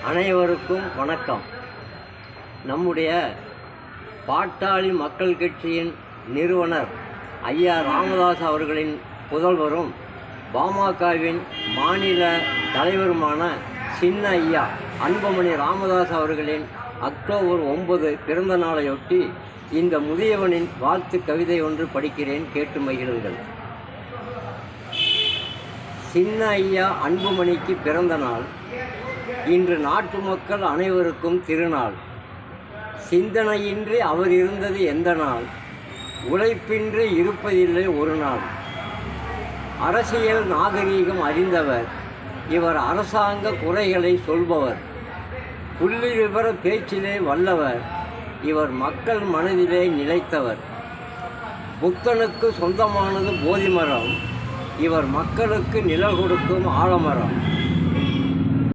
அனைவருக்கும் வணக்கம். நம்முடைய பாட்டாளி மக்கள் கட்சியின் நிறுவனர் ஐயா ராமதாஸ் அவர்களின் புதல்வரும் பாமகவின் மாநில தலைவருமான சின்ன ஐயா அன்புமணி ராமதாஸ் அவர்களின் அக்டோபர் 9 பிறந்த நாளையொட்டி இந்த முதியவனின் வாழ்த்து கவிதை ஒன்று படிக்கிறேன், கேட்டு மகிழுங்கள். சின்ன ஐயா அன்புமணிக்கு பிறந்த நாள். இன்று நாட்டு மக்கள் அனைவருக்கும் திருநாள். சிந்தனையின்றி அவர் இருந்தது எந்த நாள்? உழைப்பின்றி இருப்பதில்லை ஒரு நாள். அரசியல் நாகரீகம் அறிந்தவர் இவர், அரசாங்க குறைகளை சொல்பவர். புள்ளி விவர பேச்சிலே வல்லவர் இவர், மக்கள் மனதிலே நிலைத்தவர். புத்தனுக்கு சொந்தமானது போதிமரம், இவர் மக்களுக்கு நிழல் கொடுக்கும் ஆலமரம்.